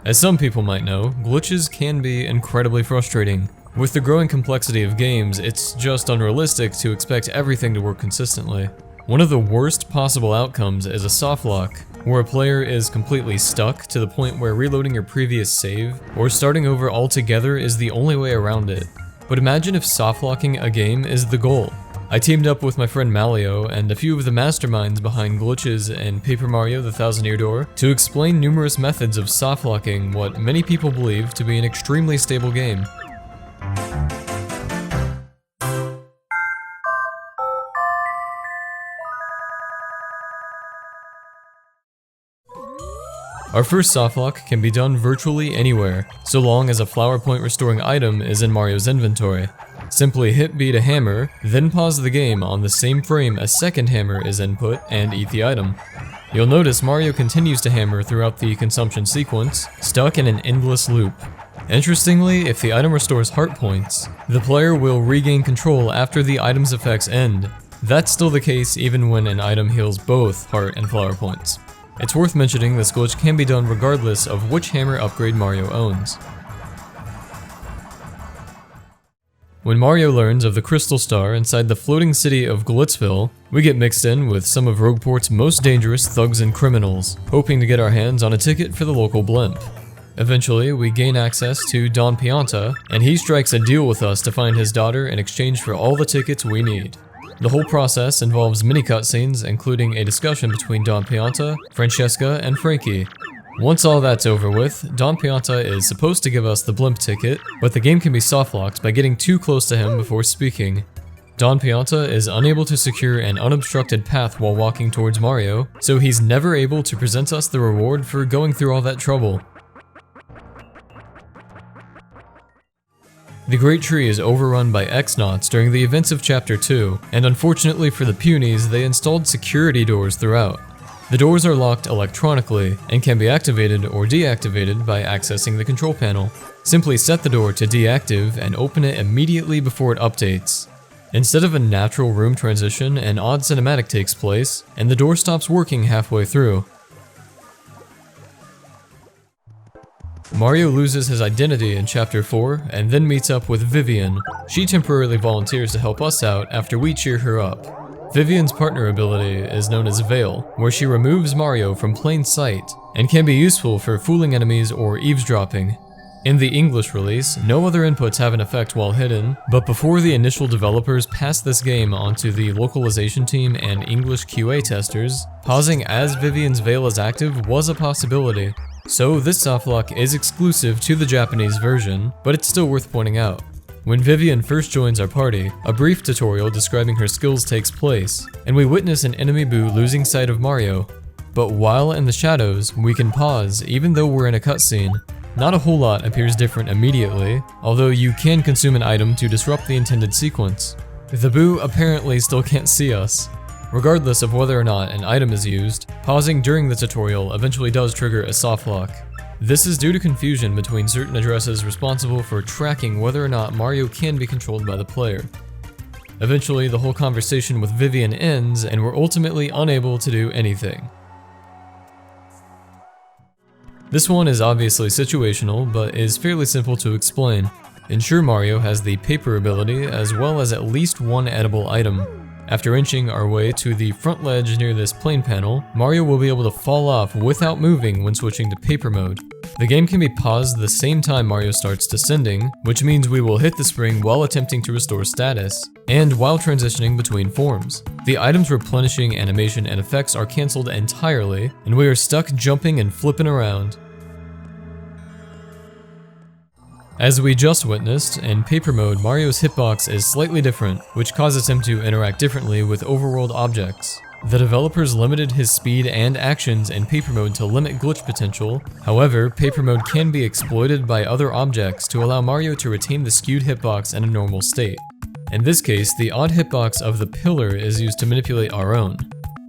As some people might know, glitches can be incredibly frustrating. With the growing complexity of games, it's just unrealistic to expect everything to work consistently. One of the worst possible outcomes is a softlock, where a player is completely stuck to the point where reloading your previous save or starting over altogether is the only way around it. But imagine if softlocking a game is the goal. I teamed up with my friend Malleo and a few of the masterminds behind glitches in Paper Mario: The Thousand Year Door to explain numerous methods of softlocking what many people believe to be an extremely stable game. Our first softlock can be done virtually anywhere, so long as a flower point restoring item is in Mario's inventory. Simply hit B to hammer, then pause the game on the same frame a second hammer is input and eat the item. You'll notice Mario continues to hammer throughout the consumption sequence, stuck in an endless loop. Interestingly, if the item restores heart points, the player will regain control after the item's effects end. That's still the case even when an item heals both heart and flower points. It's worth mentioning this glitch can be done regardless of which hammer upgrade Mario owns. When Mario learns of the Crystal Star inside the floating city of Glitzville, we get mixed in with some of Rogueport's most dangerous thugs and criminals, hoping to get our hands on a ticket for the local blimp. Eventually, we gain access to Don Pianta, and he strikes a deal with us to find his daughter in exchange for all the tickets we need. The whole process involves many cutscenes, including a discussion between Don Pianta, Francesca, and Frankie. Once all that's over with, Don Pianta is supposed to give us the blimp ticket, but the game can be softlocked by getting too close to him before speaking. Don Pianta is unable to secure an unobstructed path while walking towards Mario, so he's never able to present us the reward for going through all that trouble. The Great Tree is overrun by X-Nauts during the events of Chapter 2, and unfortunately for the Punies, they installed security doors throughout. The doors are locked electronically, and can be activated or deactivated by accessing the control panel. Simply set the door to deactive and open it immediately before it updates. Instead of a natural room transition, an odd cinematic takes place, and the door stops working halfway through. Mario loses his identity in Chapter 4 and then meets up with Vivian. She temporarily volunteers to help us out after we cheer her up. Vivian's partner ability is known as Veil, where she removes Mario from plain sight and can be useful for fooling enemies or eavesdropping. In the English release, no other inputs have an effect while hidden, but before the initial developers passed this game onto the localization team and English QA testers, pausing as Vivian's Veil is active was a possibility. So this softlock is exclusive to the Japanese version, but it's still worth pointing out. When Vivian first joins our party, a brief tutorial describing her skills takes place, and we witness an enemy Boo losing sight of Mario. But while in the shadows, we can pause even though we're in a cutscene. Not a whole lot appears different immediately, although you can consume an item to disrupt the intended sequence. The Boo apparently still can't see us. Regardless of whether or not an item is used, pausing during the tutorial eventually does trigger a softlock. This is due to confusion between certain addresses responsible for tracking whether or not Mario can be controlled by the player. Eventually, the whole conversation with Vivian ends, and we're ultimately unable to do anything. This one is obviously situational, but is fairly simple to explain. Ensure Mario has the paper ability, as well as at least one edible item. After inching our way to the front ledge near this plane panel, Mario will be able to fall off without moving when switching to paper mode. The game can be paused the same time Mario starts descending, which means we will hit the spring while attempting to restore status, and while transitioning between forms. The item's replenishing animation and effects are cancelled entirely, and we are stuck jumping and flipping around. As we just witnessed, in paper mode, Mario's hitbox is slightly different, which causes him to interact differently with overworld objects. The developers limited his speed and actions in paper mode to limit glitch potential. However, paper mode can be exploited by other objects to allow Mario to retain the skewed hitbox in a normal state. In this case, the odd hitbox of the pillar is used to manipulate our own.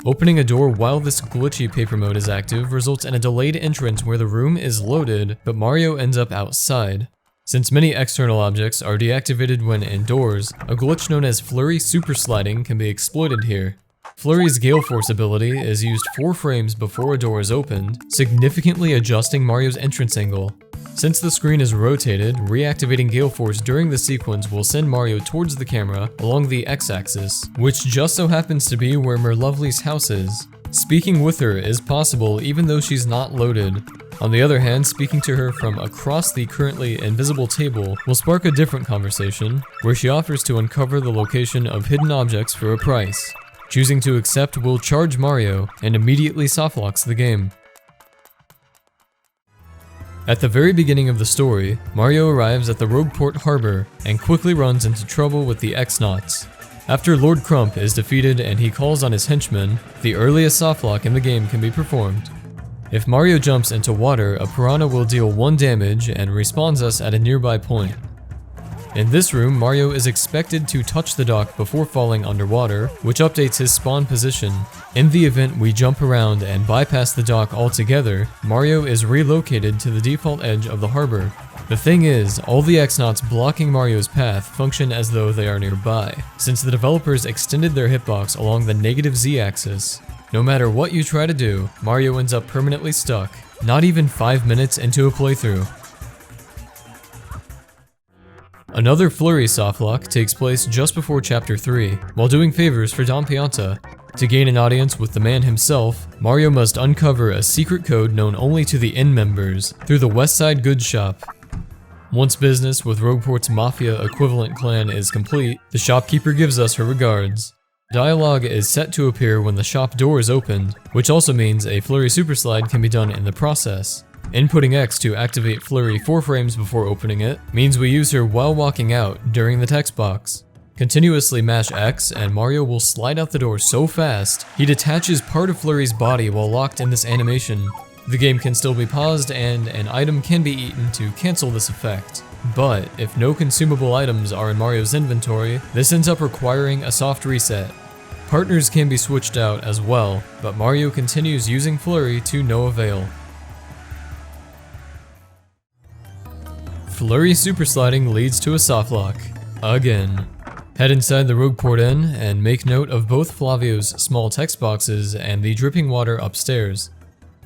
Opening a door while this glitchy paper mode is active results in a delayed entrance where the room is loaded, but Mario ends up outside. Since many external objects are deactivated when indoors, a glitch known as Flurrie super sliding can be exploited here. Flurrie's Gale Force ability is used 4 frames before a door is opened, significantly adjusting Mario's entrance angle. Since the screen is rotated, reactivating Gale Force during the sequence will send Mario towards the camera along the x-axis, which just so happens to be where Merluvlee's house is. Speaking with her is possible even though she's not loaded. On the other hand, speaking to her from across the currently invisible table will spark a different conversation, where she offers to uncover the location of hidden objects for a price. Choosing to accept will charge Mario and immediately softlocks the game. At the very beginning of the story, Mario arrives at the Rogueport Harbor and quickly runs into trouble with the X-Nauts. After Lord Crump is defeated and he calls on his henchmen, the earliest softlock in the game can be performed. If Mario jumps into water, a piranha will deal 1 damage and respawns us at a nearby point. In this room, Mario is expected to touch the dock before falling underwater, which updates his spawn position. In the event we jump around and bypass the dock altogether, Mario is relocated to the default edge of the harbor. The thing is, all the X-Nauts blocking Mario's path function as though they are nearby, since the developers extended their hitbox along the negative Z-axis. No matter what you try to do, Mario ends up permanently stuck, not even 5 minutes into a playthrough. Another Flurrie softlock takes place just before Chapter 3, while doing favors for Don Pianta. To gain an audience with the man himself, Mario must uncover a secret code known only to the Inn members through the Westside Goods Shop. Once business with Rogueport's Mafia equivalent clan is complete, the shopkeeper gives us her regards. Dialogue is set to appear when the shop door is opened, which also means a Flurrie Superslide can be done in the process. Inputting X to activate Flurrie 4 frames before opening it means we use her while walking out during the text box. Continuously mash X and Mario will slide out the door so fast, he detaches part of Flurrie's body while locked in this animation. The game can still be paused and an item can be eaten to cancel this effect. But if no consumable items are in Mario's inventory, this ends up requiring a soft reset. Partners can be switched out as well, but Mario continues using Flurrie to no avail. Flurrie Supersliding leads to a softlock. Again. Head inside the Rogueport Inn and make note of both Flavio's small text boxes and the dripping water upstairs.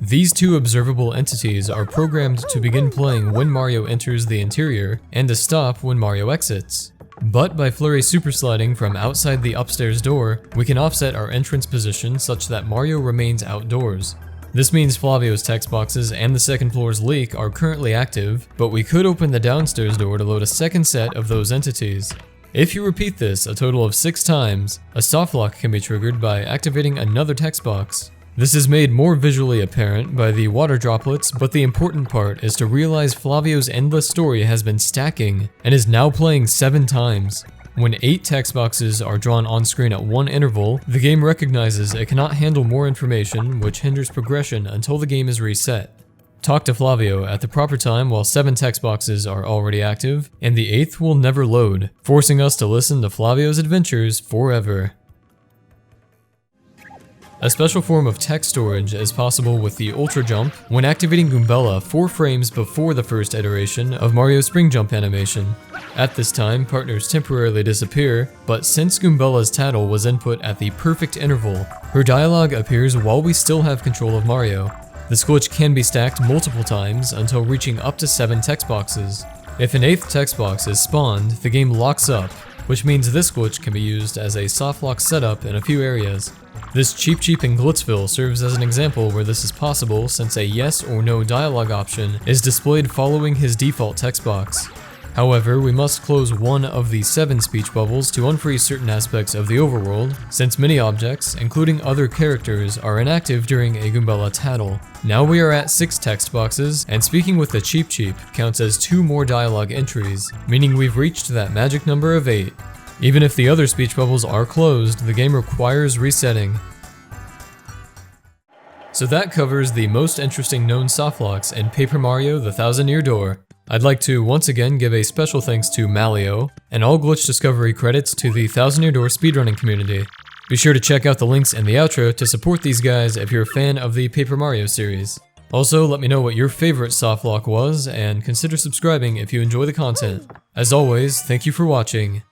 These 2 observable entities are programmed to begin playing when Mario enters the interior and to stop when Mario exits. But by Flurrie Supersliding from outside the upstairs door, we can offset our entrance position such that Mario remains outdoors. This means Flavio's text boxes and the second floor's leak are currently active, but we could open the downstairs door to load a second set of those entities. If you repeat this a total of 6 times, a softlock can be triggered by activating another text box. This is made more visually apparent by the water droplets, but the important part is to realize Flavio's endless story has been stacking and is now playing 7 times. When 8 text boxes are drawn on screen at one interval, the game recognizes it cannot handle more information, which hinders progression until the game is reset. Talk to Flavio at the proper time while 7 text boxes are already active, and the 8th will never load, forcing us to listen to Flavio's adventures forever. A special form of text storage is possible with the Ultra Jump when activating Goombella 4 frames before the first iteration of Mario's Spring Jump animation. At this time, partners temporarily disappear, but since Goombella's tattle was input at the perfect interval, her dialogue appears while we still have control of Mario. This glitch can be stacked multiple times until reaching up to 7 text boxes. If an 8th text box is spawned, the game locks up, which means this glitch can be used as a softlock setup in a few areas. This Cheep Cheep in Glitzville serves as an example where this is possible since a yes or no dialogue option is displayed following his default text box. However, we must close one of the 7 speech bubbles to unfreeze certain aspects of the overworld, since many objects, including other characters, are inactive during a Goombella tattle. Now we are at 6 text boxes, and speaking with the Cheep Cheep counts as 2 more dialogue entries, meaning we've reached that magic number of 8. Even if the other speech bubbles are closed, the game requires resetting. So that covers the most interesting known softlocks in Paper Mario: The Thousand Year Door. I'd like to once again give a special thanks to Malleo, and all glitch discovery credits to the Thousand Year Door speedrunning community. Be sure to check out the links in the outro to support these guys if you're a fan of the Paper Mario series. Also, let me know what your favorite softlock was, and consider subscribing if you enjoy the content. As always, thank you for watching.